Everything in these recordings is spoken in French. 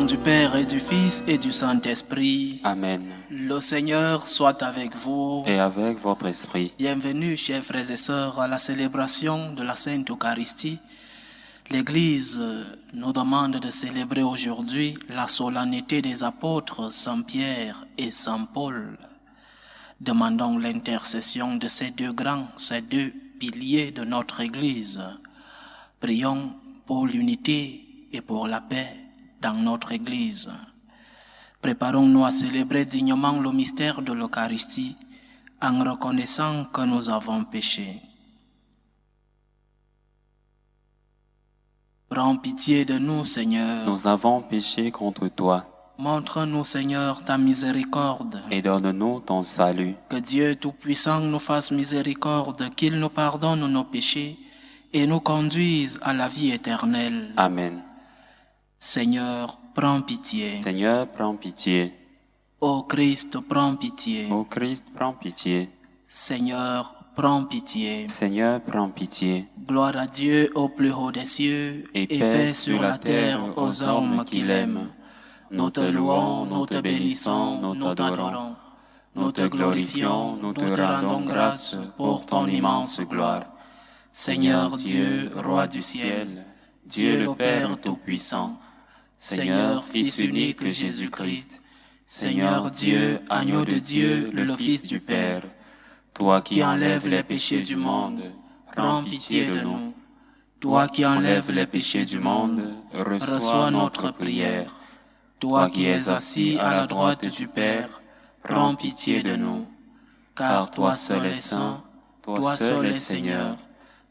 du Père et du Fils et du Saint-Esprit. Amen. Le Seigneur soit avec vous. Et avec votre esprit. Bienvenue, chers frères et sœurs, à la célébration de la Sainte Eucharistie. L'Église nous demande de célébrer aujourd'hui la solennité des apôtres Saint Pierre et Saint Paul. Demandons l'intercession de ces deux grands, ces deux piliers de notre Église. Prions pour l'unité et pour la paix dans notre Église. Préparons-nous à célébrer dignement le mystère de l'Eucharistie en reconnaissant que nous avons péché. Prends pitié de nous, Seigneur. Nous avons péché contre toi. Montre-nous, Seigneur, ta miséricorde. Et donne-nous ton salut. Que Dieu Tout-Puissant nous fasse miséricorde, qu'il nous pardonne nos péchés et nous conduise à la vie éternelle. Amen. Seigneur, prends pitié. Seigneur, prends pitié. Ô Christ, prends pitié. Ô Christ, prends pitié. Seigneur, prends pitié. Seigneur, prends pitié. Gloire à Dieu au plus haut des cieux et paix sur la terre aux hommes qui l'aiment. Nous te louons, nous te bénissons, nous t'adorons. Nous te glorifions, nous te rendons grâce pour ton immense gloire. Seigneur Dieu, Roi du ciel, Dieu le Père Tout-Puissant, Seigneur Fils unique Jésus-Christ, Seigneur Dieu, Agneau de Dieu, le Fils du Père, toi qui enlèves les péchés du monde, prends pitié de nous. Toi qui enlèves les péchés du monde, reçois notre prière. Toi qui es assis à la droite du Père, prends pitié de nous. Car toi seul es saint, toi seul es Seigneur,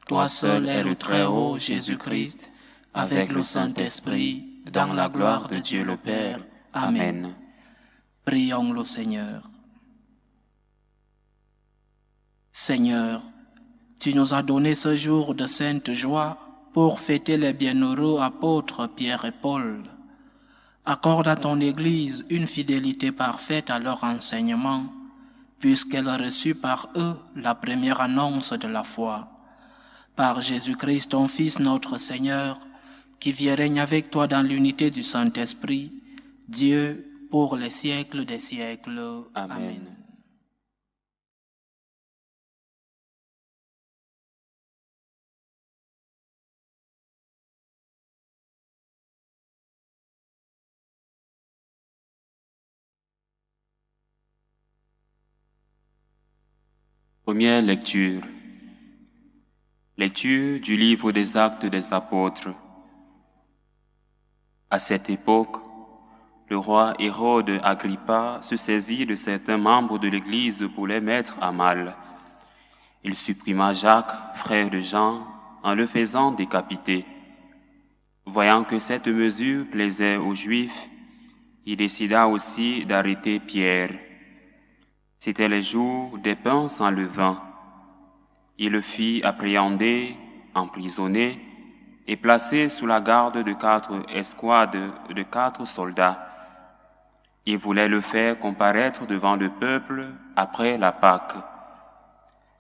toi seul es le Très-Haut Jésus-Christ, avec le Saint-Esprit, dans la gloire de Dieu le Père. Amen. Prions le Seigneur. Seigneur, tu nous as donné ce jour de sainte joie pour fêter les bienheureux apôtres Pierre et Paul. Accorde à ton Église une fidélité parfaite à leur enseignement, puisqu'elle a reçu par eux la première annonce de la foi. Par Jésus-Christ, ton Fils, notre Seigneur, qui vit et règne avec toi dans l'unité du Saint-Esprit, Dieu, pour les siècles des siècles. Amen. Première lecture. Lecture du livre des Actes des Apôtres. À cette époque, le roi Hérode Agrippa se saisit de certains membres de l'Église pour les mettre à mal. Il supprima Jacques, frère de Jean, en le faisant décapiter. Voyant que cette mesure plaisait aux Juifs, il décida aussi d'arrêter Pierre. C'était le jour des pains sans levain. Il le fit appréhender, emprisonner et placer sous la garde de 4 escouades de 4 soldats. Il voulait le faire comparaître devant le peuple après la Pâque.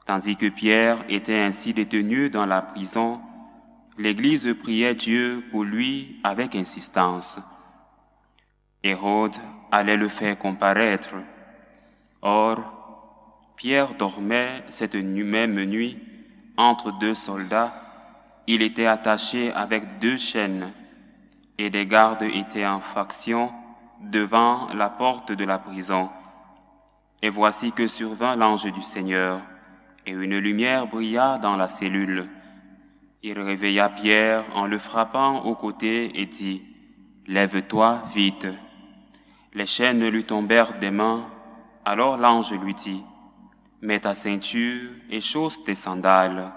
Tandis que Pierre était ainsi détenu dans la prison, l'Église priait Dieu pour lui avec insistance. Hérode allait le faire comparaître. Or, Pierre dormait cette même nuit entre 2 soldats. Il était attaché avec 2 chaînes, et des gardes étaient en faction devant la porte de la prison. Et voici que survint l'ange du Seigneur, et une lumière brilla dans la cellule. Il réveilla Pierre en le frappant au côté et dit : « Lève-toi vite !» Les chaînes lui tombèrent des mains. Alors l'ange lui dit : « Mets ta ceinture et chausse tes sandales. »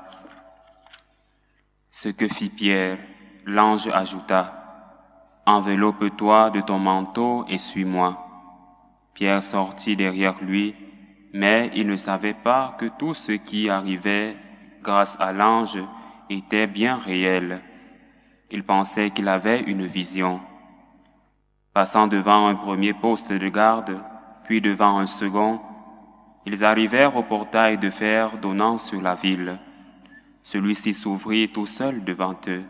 Ce que fit Pierre, l'ange ajouta : « Enveloppe-toi de ton manteau et suis-moi. » Pierre sortit derrière lui, mais il ne savait pas que tout ce qui arrivait grâce à l'ange était bien réel. Il pensait qu'il avait une vision. Passant devant un premier poste de garde, puis devant un second, ils arrivèrent au portail de fer donnant sur la ville. Celui-ci s'ouvrit tout seul devant eux.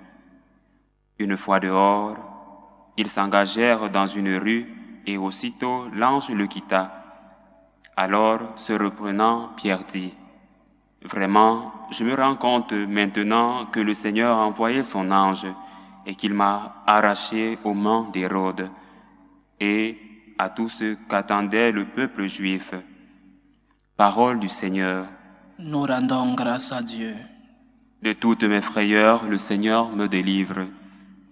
Une fois dehors, Ils s'engagèrent dans une rue, et aussitôt l'ange le quitta. Alors, se reprenant, Pierre dit, « Vraiment, je me rends compte maintenant que le Seigneur a envoyé son ange et qu'il m'a arraché aux mains d'Hérode et à tout ce qu'attendait le peuple juif. » Parole du Seigneur. Nous rendons grâce à Dieu. De toutes mes frayeurs, le Seigneur me délivre.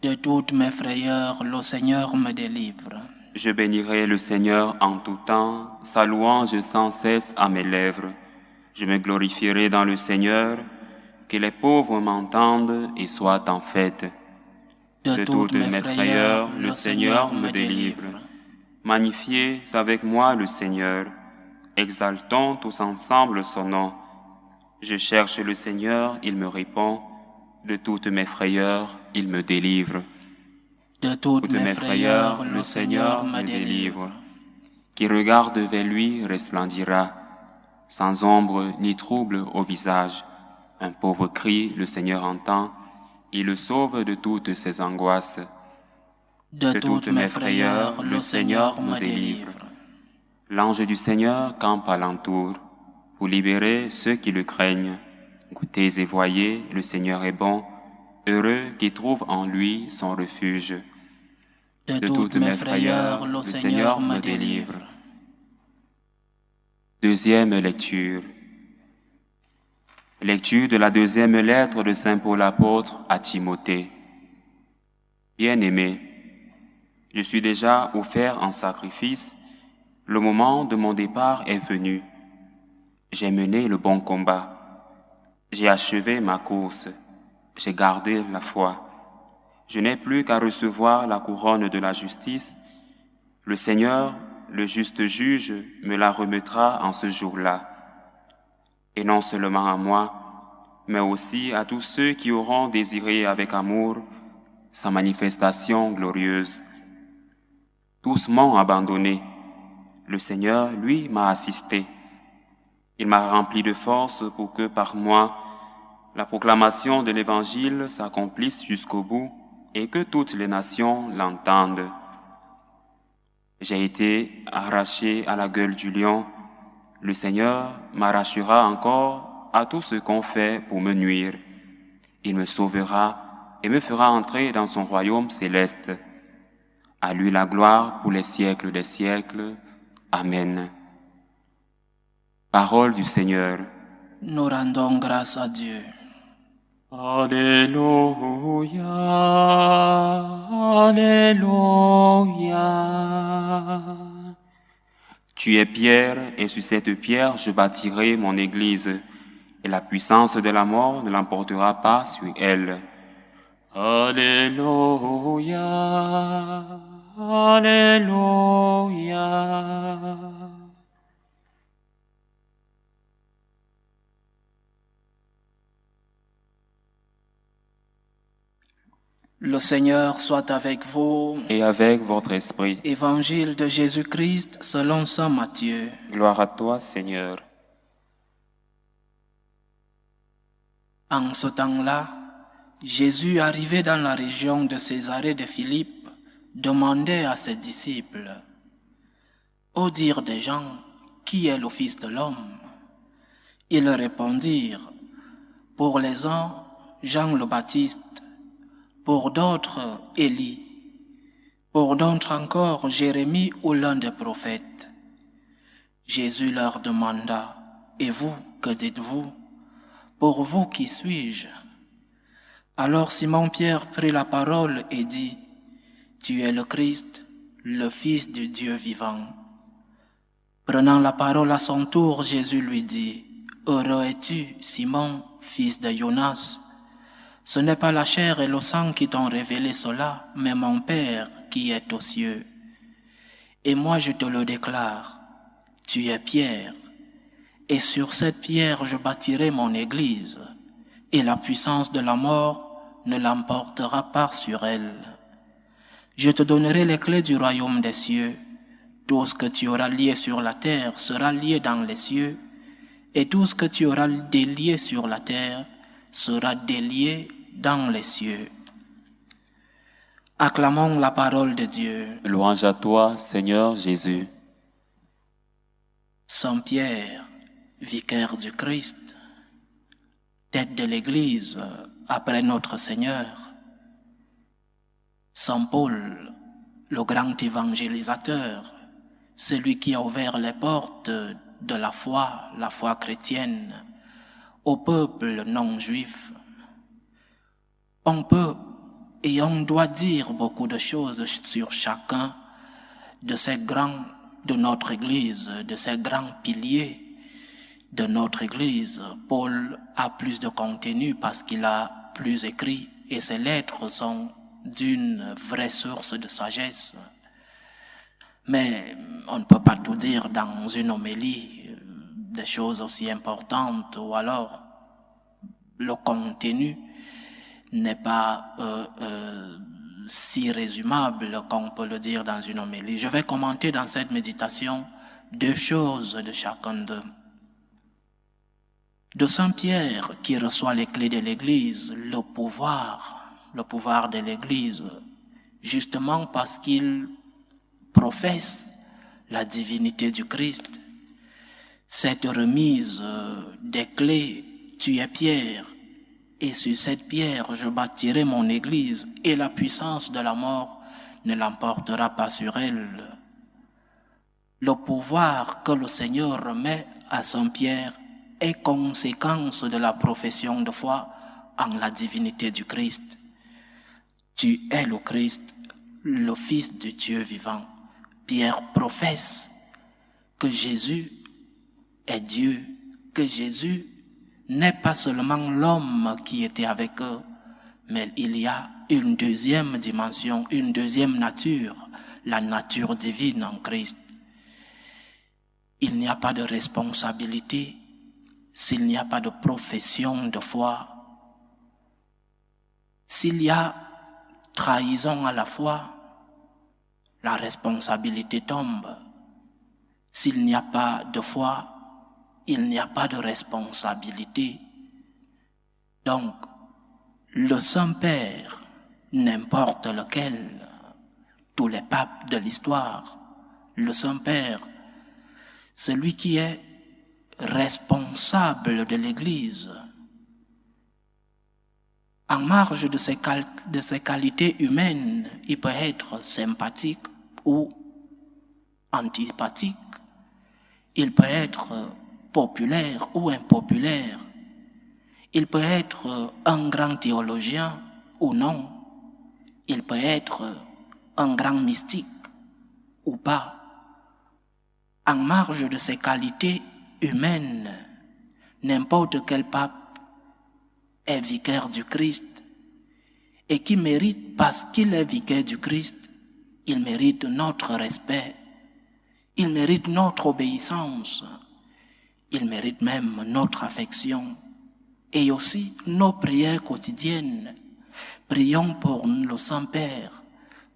De toutes mes frayeurs, le Seigneur me délivre. Je bénirai le Seigneur en tout temps, sa louange sans cesse à mes lèvres. Je me glorifierai dans le Seigneur, que les pauvres m'entendent et soient en fête. De toutes mes frayeurs, le Seigneur me délivre. Magnifiez avec moi le Seigneur. Exaltons tous ensemble son nom. Je cherche le Seigneur, il me répond. De toutes mes frayeurs, il me délivre. De toutes mes frayeurs, le Seigneur me délivre. Qui regarde vers lui resplendira, sans ombre ni trouble au visage. Un pauvre cri, le Seigneur entend, il le sauve de toutes ses angoisses. De toutes mes frayeurs, le Seigneur me délivre. L'ange du Seigneur campe alentour, pour libérer ceux qui le craignent. Goûtez et voyez, le Seigneur est bon, heureux qui trouve en lui son refuge. De toutes mes frayeurs, le Seigneur me délivre. Deuxième lecture. Lecture de la deuxième lettre de Saint Paul apôtre à Timothée. Bien-aimé, je suis déjà offert en sacrifice, le moment de mon départ est venu. J'ai mené le bon combat. J'ai achevé ma course, j'ai gardé la foi. Je n'ai plus qu'à recevoir la couronne de la justice. Le Seigneur, le juste juge, me la remettra en ce jour-là. Et non seulement à moi, mais aussi à tous ceux qui auront désiré avec amour sa manifestation glorieuse. Tous m'ont abandonné. Le Seigneur, lui, m'a assisté. Il m'a rempli de force pour que par moi, la proclamation de l'Évangile s'accomplisse jusqu'au bout et que toutes les nations l'entendent. J'ai été arraché à la gueule du lion. Le Seigneur m'arrachera encore à tout ce qu'on fait pour me nuire. Il me sauvera et me fera entrer dans son royaume céleste. À lui la gloire pour les siècles des siècles. Amen. Parole du Seigneur. Nous rendons grâce à Dieu. Alléluia, Alléluia. Tu es pierre, et sur cette pierre je bâtirai mon église, et la puissance de la mort ne l'emportera pas sur elle. Alléluia, Alléluia. Le Seigneur soit avec vous. Et avec votre esprit. Évangile de Jésus-Christ selon saint Matthieu. Gloire à toi, Seigneur. En ce temps-là, Jésus, arrivé dans la région de Césarée de Philippe, demandait à ses disciples, « Au dire des gens, qui est le Fils de l'homme ?» Ils répondirent, « Pour les uns, Jean le Baptiste, pour d'autres, Élie, pour d'autres encore, Jérémie ou l'un des prophètes. » Jésus leur demanda, « Et vous, que dites-vous? Pour vous, qui suis-je » Alors Simon-Pierre prit la parole et dit, « Tu es le Christ, le Fils du Dieu vivant. » Prenant la parole à son tour, Jésus lui dit, « Heureux es-tu, Simon, fils de Jonas. Ce n'est pas la chair et le sang qui t'ont révélé cela, mais mon Père qui est aux cieux. Et moi je te le déclare, tu es Pierre, et sur cette pierre je bâtirai mon église, et la puissance de la mort ne l'emportera pas sur elle. Je te donnerai les clés du royaume des cieux. Tout ce que tu auras lié sur la terre sera lié dans les cieux, et tout ce que tu auras délié sur la terre sera délié dans les cieux. » Acclamons la parole de Dieu. Louange à toi, Seigneur Jésus. Saint Pierre, vicaire du Christ, tête de l'Église après notre Seigneur. Saint Paul, le grand évangélisateur, celui qui a ouvert les portes de la foi chrétienne, au peuple non juif. On peut et on doit dire beaucoup de choses sur chacun de ces grands de notre Église, de ces grands piliers de notre Église. Paul a plus de contenu parce qu'il a plus écrit et ses lettres sont d'une vraie source de sagesse. Mais on ne peut pas tout dire dans une homélie, des choses aussi importantes, ou alors le contenu n'est pas si résumable qu'on peut le dire dans une homélie. Je vais commenter dans cette méditation 2 choses de chacun d'eux. De Saint Pierre qui reçoit les clés de l'Église, le pouvoir de l'Église, justement parce qu'il professe la divinité du Christ. Cette remise des clés, tu es Pierre, et sur cette pierre je bâtirai mon Église, et la puissance de la mort ne l'emportera pas sur elle. Le pouvoir que le Seigneur remet à Saint Pierre est conséquence de la profession de foi en la divinité du Christ. Tu es le Christ, le Fils de Dieu vivant. Pierre professe que Jésus est Dieu, que Jésus n'est pas seulement l'homme qui était avec eux, mais il y a une deuxième dimension, une deuxième nature, la nature divine en Christ. Il n'y a pas de responsabilité s'il n'y a pas de profession de foi. S'il y a trahison à la foi, la responsabilité tombe. S'il n'y a pas de foi, il n'y a pas de responsabilité. Donc, le Saint-Père, n'importe lequel, tous les papes de l'histoire, le Saint-Père, celui qui est responsable de l'Église, en marge de ses qualités humaines, il peut être sympathique ou antipathique, il peut être populaire ou impopulaire, il peut être un grand théologien ou non, il peut être un grand mystique ou pas. En marge de ses qualités humaines, n'importe quel pape est vicaire du Christ et qui mérite, parce qu'il est vicaire du Christ, il mérite notre respect, il mérite notre obéissance, il mérite même notre affection et aussi nos prières quotidiennes. Prions pour le Saint-Père,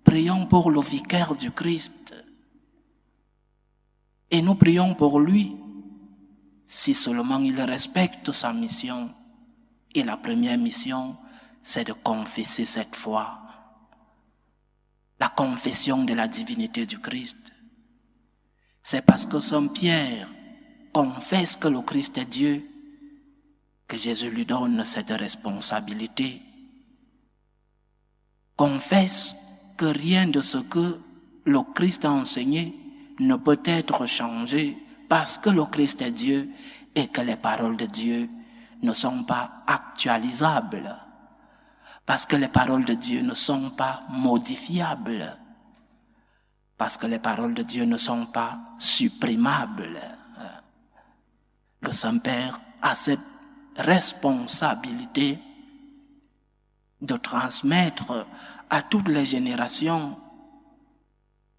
prions pour le vicaire du Christ et nous prions pour lui si seulement il respecte sa mission. Et la première mission, c'est de confesser cette foi, la confession de la divinité du Christ. C'est parce que Saint Pierre confesse que le Christ est Dieu que Jésus lui donne cette responsabilité. Confesse que rien de ce que le Christ a enseigné ne peut être changé parce que le Christ est Dieu et que les paroles de Dieu ne sont pas actualisables, parce que les paroles de Dieu ne sont pas modifiables, parce que les paroles de Dieu ne sont pas supprimables. Le Saint-Père a cette responsabilité de transmettre à toutes les générations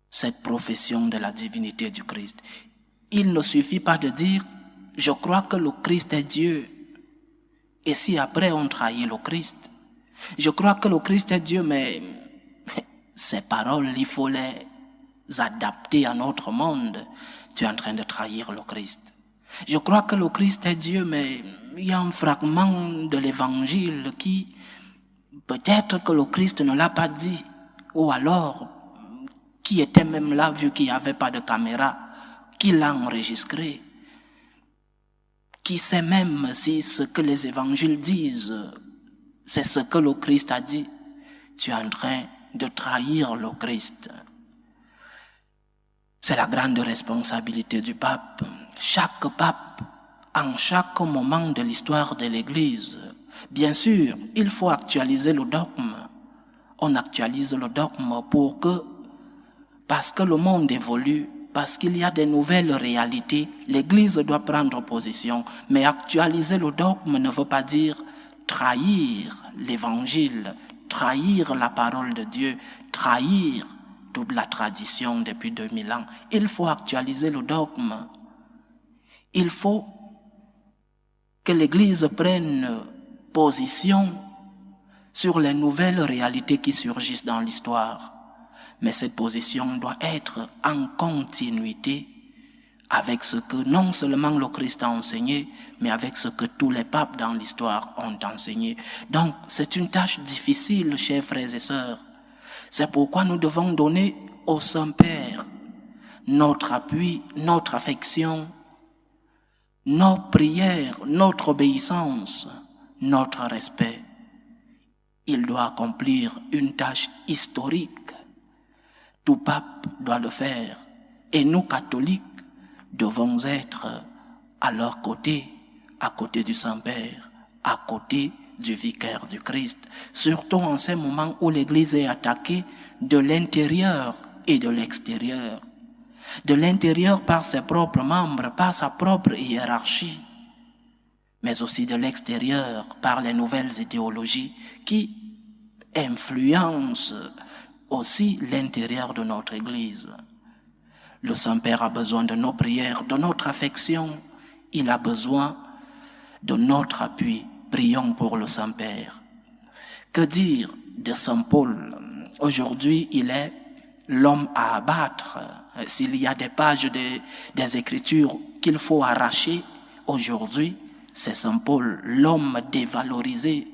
cette profession de la divinité du Christ. Il ne suffit pas de dire « je crois que le Christ est Dieu ». Et si après on trahit le Christ, je crois que le Christ est Dieu, mais ces paroles, il faut les adapter à notre monde. Tu es en train de trahir le Christ. Je crois que le Christ est Dieu, mais il y a un fragment de l'évangile qui, peut-être que le Christ ne l'a pas dit, ou alors qui était même là vu qu'il n'y avait pas de caméra, qui l'a enregistré, qui sait même si ce que les évangiles disent, c'est ce que le Christ a dit. Tu es en train de trahir le Christ. C'est la grande responsabilité du pape. Chaque pape, en chaque moment de l'histoire de l'Église, bien sûr, il faut actualiser le dogme. On actualise le dogme parce que le monde évolue, parce qu'il y a de nouvelles réalités, l'Église doit prendre position. Mais actualiser le dogme ne veut pas dire trahir l'Évangile, trahir la parole de Dieu, trahir toute la tradition depuis 2000 ans. Il faut actualiser le dogme. Il faut que l'Église prenne position sur les nouvelles réalités qui surgissent dans l'histoire. Mais cette position doit être en continuité avec ce que non seulement le Christ a enseigné, mais avec ce que tous les papes dans l'histoire ont enseigné. Donc, c'est une tâche difficile, chers frères et sœurs. C'est pourquoi nous devons donner au Saint-Père notre appui, notre affection, nos prières, notre obéissance, notre respect. Il doit accomplir une tâche historique. Tout pape doit le faire. Et nous, catholiques, devons être à leur côté, à côté du Saint-Père, à côté du vicaire du Christ. Surtout en ces moments où l'Église est attaquée de l'intérieur et de l'extérieur. De l'intérieur par ses propres membres, par sa propre hiérarchie, mais aussi de l'extérieur par les nouvelles idéologies qui influencent aussi l'intérieur de notre Église. Le Saint-Père a besoin de nos prières, de notre affection. Il a besoin de notre appui. Prions pour le Saint-Père. Que dire de Saint Paul? Aujourd'hui, il est l'homme à abattre. S'il y a des pages des Écritures qu'il faut arracher, aujourd'hui, c'est Saint Paul, l'homme dévalorisé.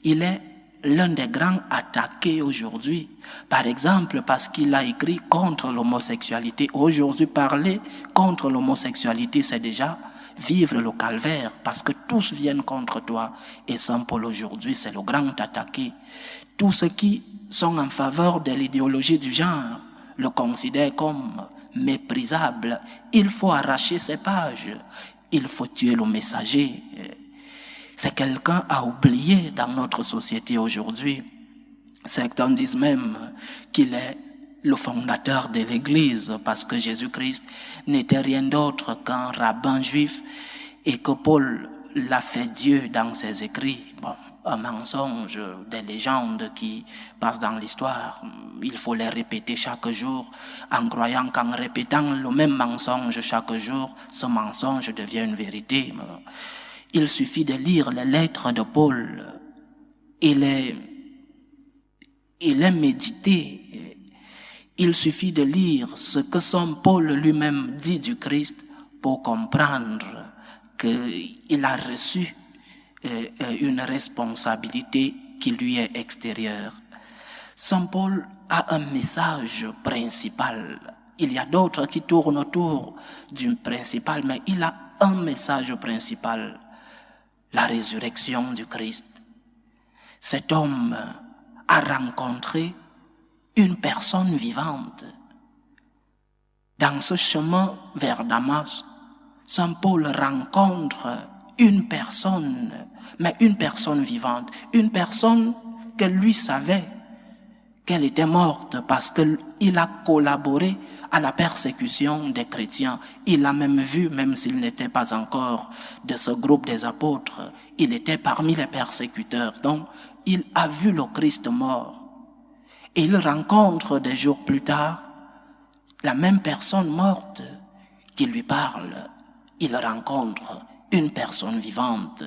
Il est l'un des grands attaqués aujourd'hui. Par exemple, parce qu'il a écrit contre l'homosexualité. Aujourd'hui, parler contre l'homosexualité, c'est déjà vivre le calvaire, parce que tous viennent contre toi. Et Saint Paul aujourd'hui, c'est le grand attaqué. Tous ceux qui sont en faveur de l'idéologie du genre le considèrent comme méprisable. Il faut arracher ces pages. Il faut tuer le messager. C'est quelqu'un à oublier dans notre société aujourd'hui. Certains disent même qu'il est le fondateur de l'Église parce que Jésus-Christ n'était rien d'autre qu'un rabbin juif et que Paul l'a fait Dieu dans ses écrits. Bon, un mensonge, des légendes qui passent dans l'histoire. Il faut les répéter chaque jour en croyant qu'en répétant le même mensonge chaque jour, ce mensonge devient une vérité. Il suffit de lire les lettres de Paul et les méditer. Il suffit de lire ce que Saint Paul lui-même dit du Christ pour comprendre qu'il a reçu une responsabilité qui lui est extérieure. Saint Paul a un message principal. Il y a d'autres qui tournent autour du principal, mais il a un message principal. La résurrection du Christ. Cet homme a rencontré une personne vivante. Dans ce chemin vers Damas, Saint Paul rencontre une personne, mais une personne vivante, une personne que lui savait qu'elle était morte parce qu'il a collaboré à la persécution des chrétiens. Il l'a même vu, même s'il n'était pas encore de ce groupe des apôtres. Il était parmi les persécuteurs. Donc, il a vu le Christ mort. Et il rencontre des jours plus tard la même personne morte qui lui parle. Il rencontre une personne vivante.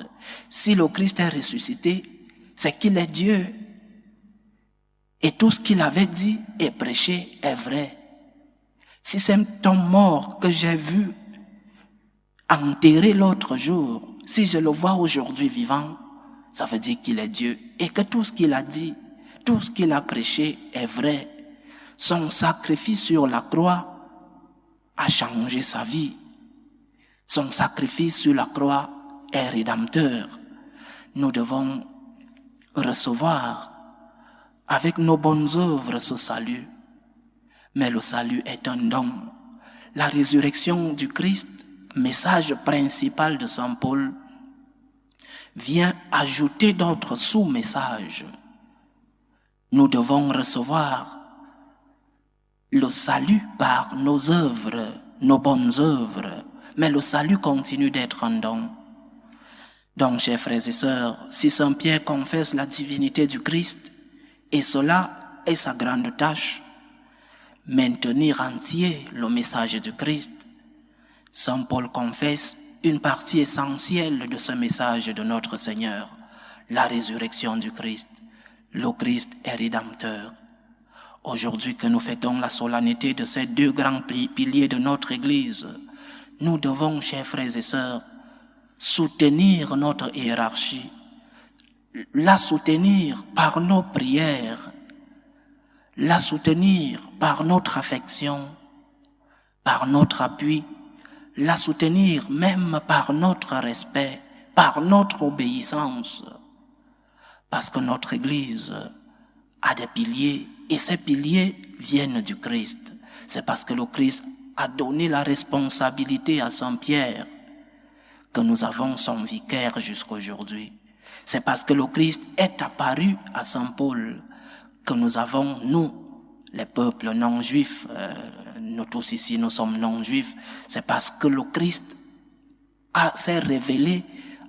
Si le Christ est ressuscité, c'est qu'il est Dieu. Et tout ce qu'il avait dit et prêché est vrai. Si c'est un mort que j'ai vu enterré l'autre jour, si je le vois aujourd'hui vivant, ça veut dire qu'il est Dieu et que tout ce qu'il a dit, tout ce qu'il a prêché est vrai. Son sacrifice sur la croix a changé sa vie. Son sacrifice sur la croix est rédempteur. Nous devons recevoir avec nos bonnes œuvres ce salut. Mais le salut est un don. La résurrection du Christ, message principal de Saint Paul, vient ajouter d'autres sous-messages. Nous devons recevoir le salut par nos œuvres, nos bonnes œuvres, mais le salut continue d'être un don. Donc, chers frères et sœurs, si Saint Pierre confesse la divinité du Christ, et cela est sa grande tâche, maintenir entier le message du Christ, Saint Paul confesse une partie essentielle de ce message de notre Seigneur, la résurrection du Christ. Le Christ est rédempteur. Aujourd'hui que nous fêtons la solennité de ces deux grands piliers de notre Église, nous devons, chers frères et sœurs, soutenir notre hiérarchie, la soutenir par nos prières, la soutenir par notre affection, par notre appui, la soutenir même par notre respect, par notre obéissance, parce que notre Église a des piliers et ces piliers viennent du Christ. C'est parce que le Christ a donné la responsabilité à Saint Pierre que nous avons son vicaire jusqu'aujourd'hui. C'est parce que le Christ est apparu à Saint Paul que nous avons, nous, les peuples non-juifs, nous tous ici, nous sommes non-juifs, c'est parce que le Christ s'est révélé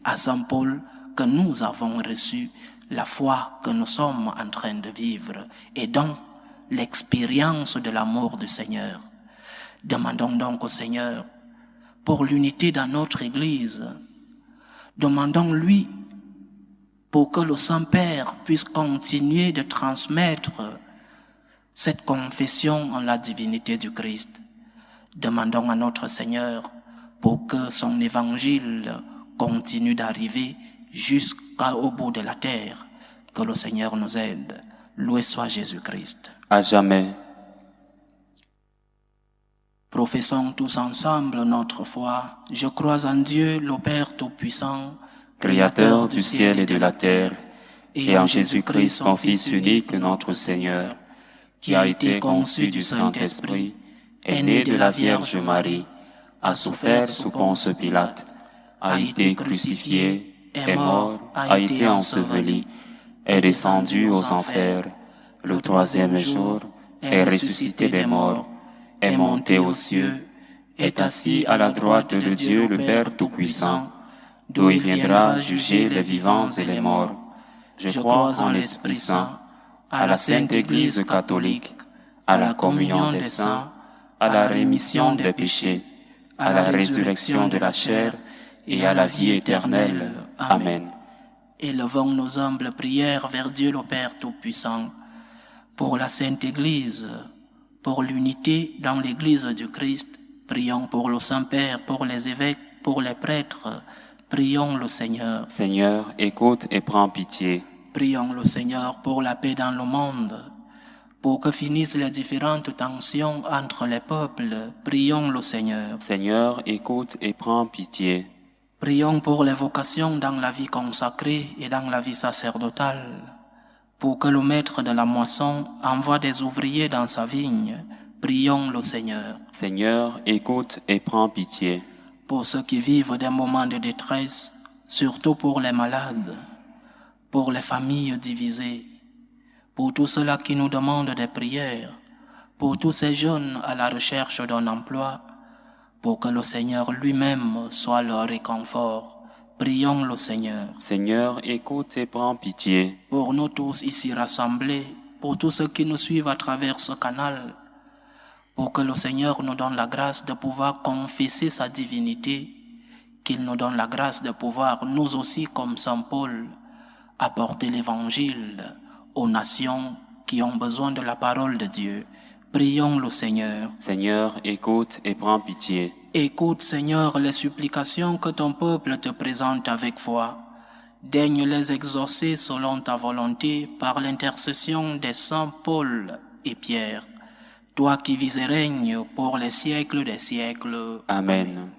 à Saint Paul que nous avons reçu la foi que nous sommes en train de vivre et donc l'expérience de l'amour du Seigneur. Demandons donc au Seigneur pour l'unité dans notre Église. Demandons-lui pour que le Saint-Père puisse continuer de transmettre cette confession en la divinité du Christ. Demandons à notre Seigneur pour que son évangile continue d'arriver jusqu'au bout de la terre. Que le Seigneur nous aide. Loué soit Jésus-Christ. À jamais. Professons tous ensemble notre foi. Je crois en Dieu, le Père Tout-Puissant, Créateur du ciel et de la terre, et en Jésus-Christ, son Fils unique, notre Seigneur, qui a été conçu du Saint-Esprit, est né de la Vierge Marie, a souffert sous Ponce Pilate, a été crucifié, est mort, a été enseveli, est descendu aux enfers, le troisième jour, est ressuscité des morts, est monté aux cieux, est assis à la droite de Dieu le Père Tout-Puissant, d'où il viendra juger les vivants et les morts. Je crois en l'Esprit Saint, à la Sainte Église catholique, à la communion des saints, à la rémission des péchés, à la résurrection de la chair et à la vie éternelle. Amen. Élevons nos humbles prières vers Dieu le Père Tout-Puissant, pour la Sainte Église, pour l'unité dans l'Église du Christ. Prions pour le Saint-Père, pour les évêques, pour les prêtres. Prions le Seigneur. Seigneur, écoute et prends pitié. Prions le Seigneur pour la paix dans le monde, pour que finissent les différentes tensions entre les peuples. Prions le Seigneur. Seigneur, écoute et prends pitié. Prions pour les vocations dans la vie consacrée et dans la vie sacerdotale, pour que le maître de la moisson envoie des ouvriers dans sa vigne. Prions le Seigneur. Seigneur, écoute et prends pitié. Pour ceux qui vivent des moments de détresse, surtout pour les malades, pour les familles divisées, pour tous ceux-là qui nous demandent des prières, pour tous ces jeunes à la recherche d'un emploi, pour que le Seigneur lui-même soit leur réconfort. Prions le Seigneur. Seigneur, écoute et prends pitié. Pour nous tous ici rassemblés, pour tous ceux qui nous suivent à travers ce canal, pour que le Seigneur nous donne la grâce de pouvoir confesser sa divinité, qu'il nous donne la grâce de pouvoir, nous aussi, comme Saint Paul, apporter l'Évangile aux nations qui ont besoin de la parole de Dieu. Prions le Seigneur. Seigneur, écoute et prends pitié. Écoute, Seigneur, les supplications que ton peuple te présente avec foi. daigne les exaucer selon ta volonté par l'intercession des saints Paul et Pierre, toi qui vis et règnes pour les siècles des siècles. Amen.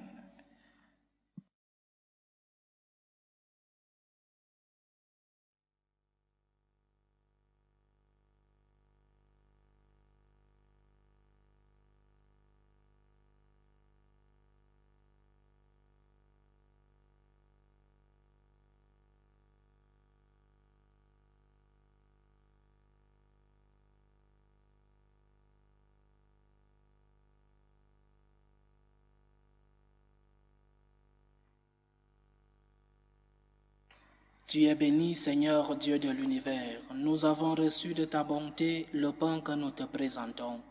Tu es béni, Seigneur Dieu de l'univers. Nous avons reçu de ta bonté le pain que nous te présentons,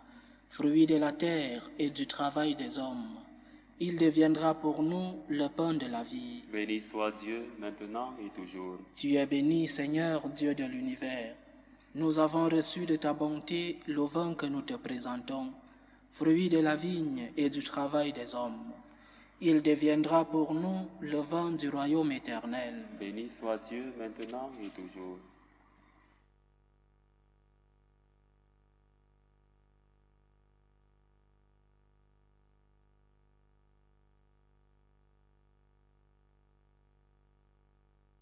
fruit de la terre et du travail des hommes. Il deviendra pour nous le pain de la vie. Béni soit Dieu, maintenant et toujours. Tu es béni, Seigneur Dieu de l'univers. Nous avons reçu de ta bonté le vin que nous te présentons, fruit de la vigne et du travail des hommes. Il deviendra pour nous le vin du royaume éternel. Béni soit Dieu, maintenant et toujours.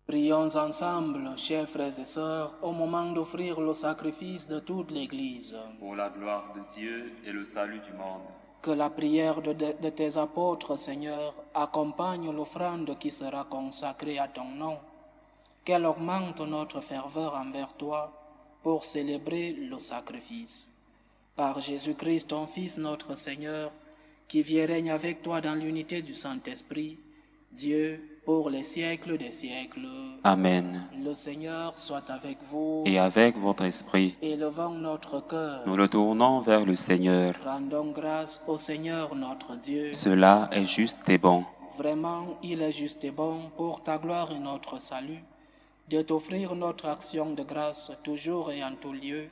Prions ensemble, chers frères et sœurs, au moment d'offrir le sacrifice de toute l'Église. Pour la gloire de Dieu et le salut du monde. Que la prière de tes apôtres, Seigneur, accompagne l'offrande qui sera consacrée à ton nom. Qu'elle augmente notre ferveur envers toi pour célébrer le sacrifice. Par Jésus-Christ, ton Fils, notre Seigneur, qui vit et règne avec toi dans l'unité du Saint-Esprit, Dieu, pour les siècles des siècles. Amen. Le Seigneur soit avec vous. Et avec votre esprit, Élevons notre cœur. nous le tournons vers le Seigneur. Rendons grâce au Seigneur notre Dieu. Cela est juste et bon. Vraiment, il est juste et bon pour ta gloire et notre salut, de t'offrir notre action de grâce toujours et en tout lieu,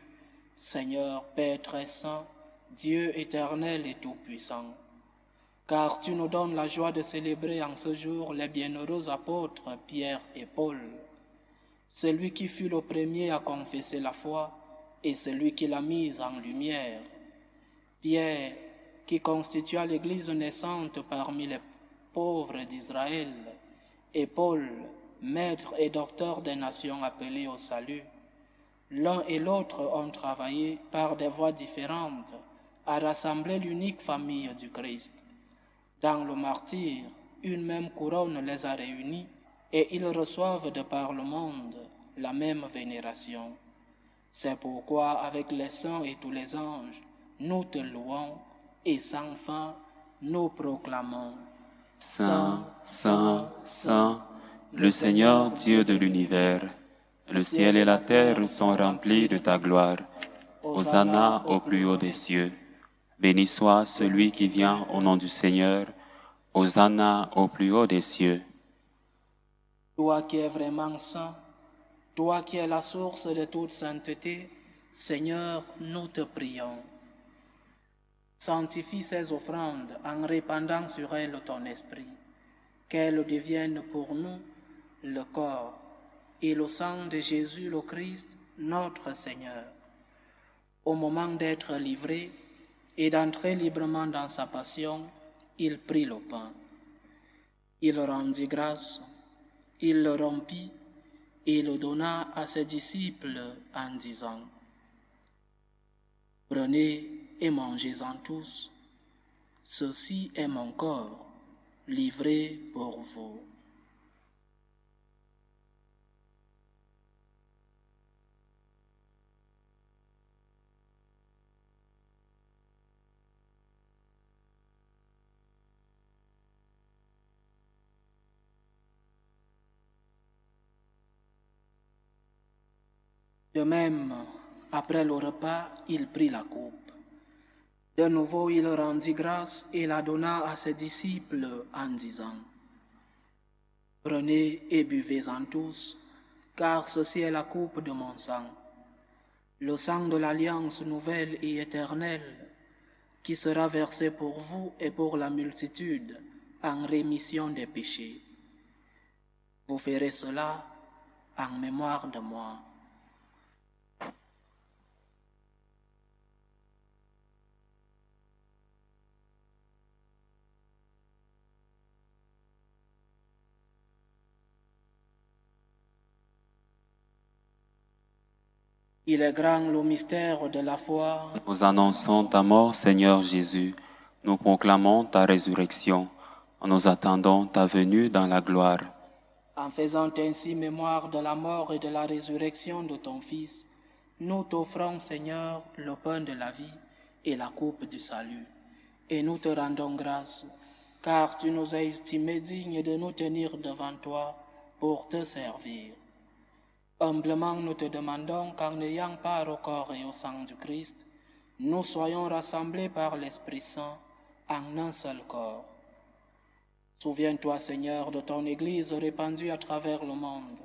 Seigneur, Père très saint, Dieu éternel et tout-puissant. Car tu nous donnes la joie de célébrer en ce jour les bienheureux apôtres Pierre et Paul, celui qui fut le premier à confesser la foi et celui qui l'a mise en lumière. Pierre, qui constitua l'Église naissante parmi les pauvres d'Israël, et Paul, maître et docteur des nations appelées au salut. L'un et l'autre ont travaillé par des voies différentes à rassembler l'unique famille du Christ. Dans le martyre, une même couronne les a réunis et ils reçoivent de par le monde la même vénération. C'est pourquoi, avec les saints et tous les anges, nous te louons et sans fin nous proclamons. Saint, Saint, Saint, le Seigneur Dieu de l'univers, le ciel et la terre sont remplis de ta gloire. Hosanna au plus haut des cieux. Béni soit celui qui vient au nom du Seigneur. Hosanna au plus haut des cieux. Toi qui es vraiment saint, toi qui es la source de toute sainteté, Seigneur, nous te prions. Sanctifie ces offrandes en répandant sur elles ton esprit, qu'elles deviennent pour nous le corps et le sang de Jésus le Christ, notre Seigneur. Au moment d'être livré et d'entrer librement dans sa passion, il prit le pain. Il rendit grâce, il le rompit et le donna à ses disciples en disant : « Prenez et mangez-en tous, ceci est mon corps, livré pour vous. » De même, après le repas, il prit la coupe. De nouveau, il rendit grâce et la donna à ses disciples en disant : « Prenez et buvez-en tous, car ceci est la coupe de mon sang, le sang de l'alliance nouvelle et éternelle, qui sera versé pour vous et pour la multitude en rémission des péchés. Vous ferez cela en mémoire de moi. Il est grand le mystère de la foi. Nous annonçons ta mort, Seigneur Jésus. Nous proclamons ta résurrection. Nous attendons ta venue dans la gloire. En faisant ainsi mémoire de la mort et de la résurrection de ton Fils, nous t'offrons, Seigneur, le pain de la vie et la coupe du salut. Et nous te rendons grâce, car tu nous as estimés dignes de nous tenir devant toi pour te servir. Humblement, nous te demandons qu'en n'ayant part au corps et au sang du Christ, nous soyons rassemblés par l'Esprit Saint en un seul corps. Souviens-toi, Seigneur, de ton Église répandue à travers le monde.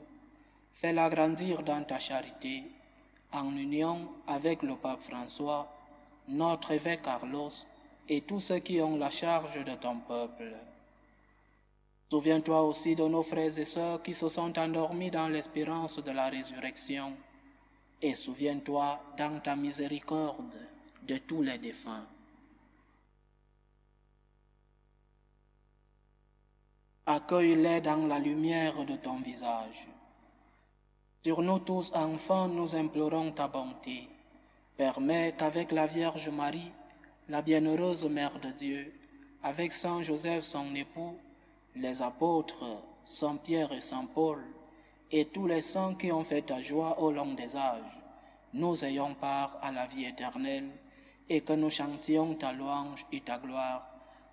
Fais-la grandir dans ta charité, en union avec le pape François, notre évêque Carlos et tous ceux qui ont la charge de ton peuple. Souviens-toi aussi de nos frères et sœurs qui se sont endormis dans l'espérance de la résurrection. Et souviens-toi, dans ta miséricorde, de tous les défunts. Accueille-les dans la lumière de ton visage. Sur nous tous, enfants, nous implorons ta bonté. Permets qu'avec la Vierge Marie, la bienheureuse Mère de Dieu, avec Saint Joseph son époux, les apôtres, Saint Pierre et Saint Paul, et tous les saints qui ont fait ta joie au long des âges, nous ayons part à la vie éternelle, et que nous chantions ta louange et ta gloire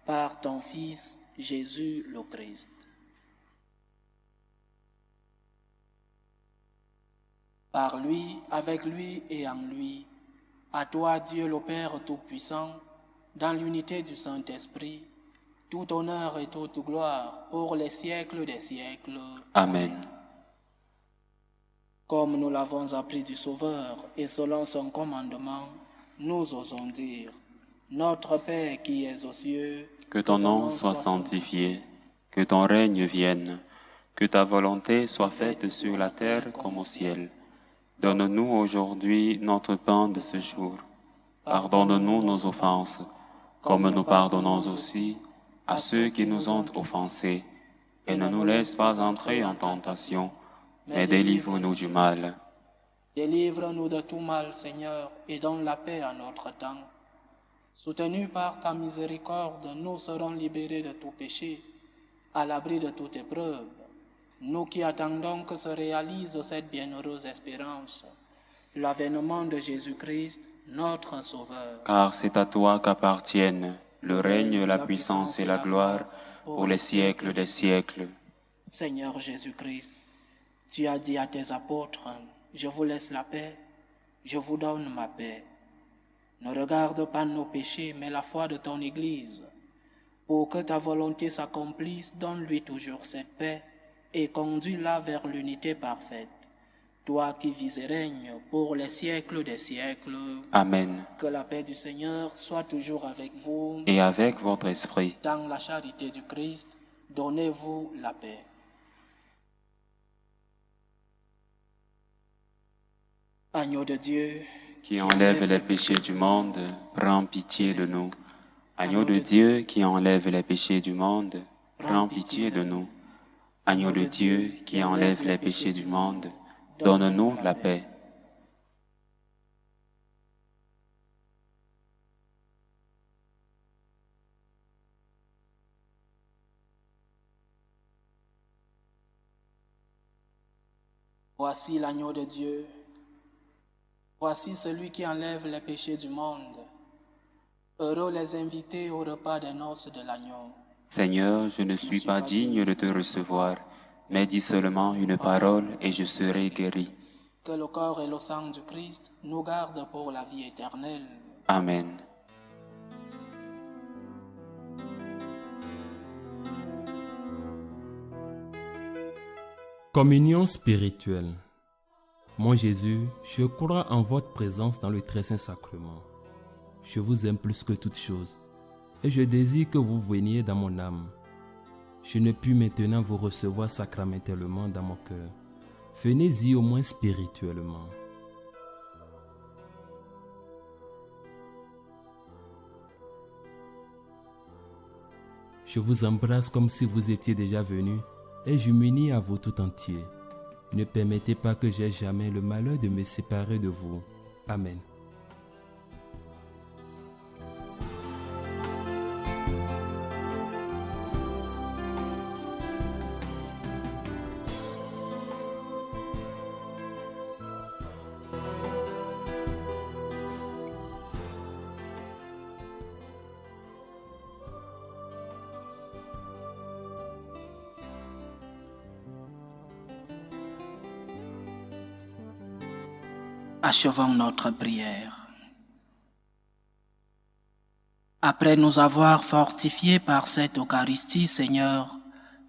par ton Fils, Jésus le Christ. Par lui, avec lui et en lui, à toi, Dieu le Père Tout-Puissant, dans l'unité du Saint-Esprit, tout honneur et toute gloire pour les siècles des siècles. Amen. Comme nous l'avons appris du Sauveur et selon son commandement, nous osons dire, Notre Père qui es aux cieux, que ton nom soit sanctifié, que ton règne vienne, que ta volonté soit faite sur la terre comme au ciel. Donne-nous aujourd'hui notre pain de ce jour. Pardonne-nous nos offenses, comme nous pardonnons aussi à ceux qui nous ont offensés. Et ne nous laisse pas entrer en tentation, mais délivre-nous du mal. Délivre-nous de tout mal, Seigneur, et donne la paix à notre temps. Soutenus par ta miséricorde, nous serons libérés de tout péché, à l'abri de toute épreuve. Nous qui attendons que se réalise cette bienheureuse espérance, l'avènement de Jésus-Christ, notre Sauveur. Car c'est à toi qu'appartiennent le règne, la puissance et la gloire pour les siècles des siècles. Seigneur Jésus-Christ, tu as dit à tes apôtres, je vous laisse la paix, je vous donne ma paix. Ne regarde pas nos péchés, mais la foi de ton Église. Pour que ta volonté s'accomplisse, donne-lui toujours cette paix et conduis-la vers l'unité parfaite. Toi qui vis et règnes pour les siècles des siècles. Amen. Que la paix du Seigneur soit toujours avec vous. Et avec votre esprit. Dans la charité du Christ, donnez-vous la paix. Agneau de Dieu, qui enlève les péchés du monde, prends pitié de nous. Agneau de Dieu qui enlève les péchés du monde, prends pitié de nous. Agneau de Dieu qui enlève les péchés du monde, donne-nous la paix. Voici l'agneau de Dieu. Voici celui qui enlève les péchés du monde. Heureux les invités au repas des noces de l'agneau. Seigneur, je ne suis pas digne de te recevoir, mais dis seulement une parole et je serai guéri. Que le corps et le sang du Christ nous gardent pour la vie éternelle. Amen. Communion spirituelle. Mon Jésus, je crois en votre présence dans le très saint sacrement. Je vous aime plus que toute chose et je désire que vous veniez dans mon âme. Je ne puis maintenant vous recevoir sacramentellement dans mon cœur. venez-y au moins spirituellement. Je vous embrasse comme si vous étiez déjà venu et je m'unis à vous tout entier. Ne permettez pas que j'aie jamais le malheur de me séparer de vous. Amen. Achevons notre prière. Après nous avoir fortifiés par cette Eucharistie, Seigneur,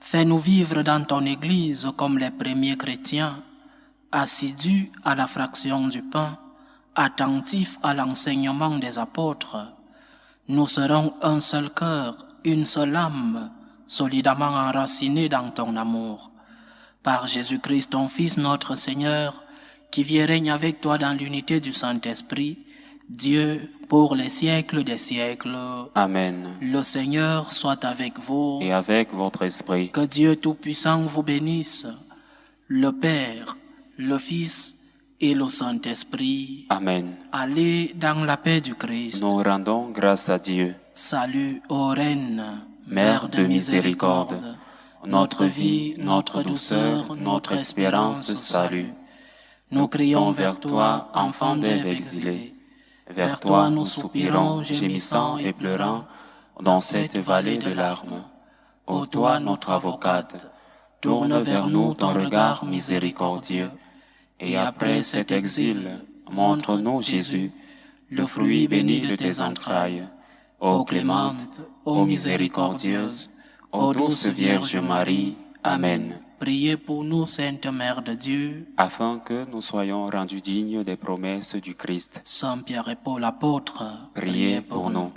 fais-nous vivre dans ton Église comme les premiers chrétiens, assidus à la fraction du pain, attentifs à l'enseignement des apôtres. Nous serons un seul cœur, une seule âme, solidement enracinés dans ton amour. Par Jésus-Christ, ton Fils, notre Seigneur, qui vit et règne avec toi dans l'unité du Saint-Esprit, Dieu, pour les siècles des siècles. Amen. Le Seigneur soit avec vous. Et avec votre esprit. Que Dieu Tout-Puissant vous bénisse, le Père, le Fils et le Saint-Esprit. Amen. Allez dans la paix du Christ. Nous rendons grâce à Dieu. Salut ô Reine, Mère de miséricorde, notre vie, notre douceur, notre espérance, salut. Nous crions vers toi, enfant d'Ève exilée. Vers toi nous soupirons, gémissant et pleurant, dans cette vallée de larmes. Ô toi, notre avocate, tourne vers nous ton regard miséricordieux. Et après cet exil, montre-nous Jésus, le fruit béni de tes entrailles. Ô clémente, ô miséricordieuse, ô douce Vierge Marie. Amen. Priez pour nous, Sainte Mère de Dieu, afin que nous soyons rendus dignes des promesses du Christ. Saint Pierre et Paul apôtres, Priez pour nous.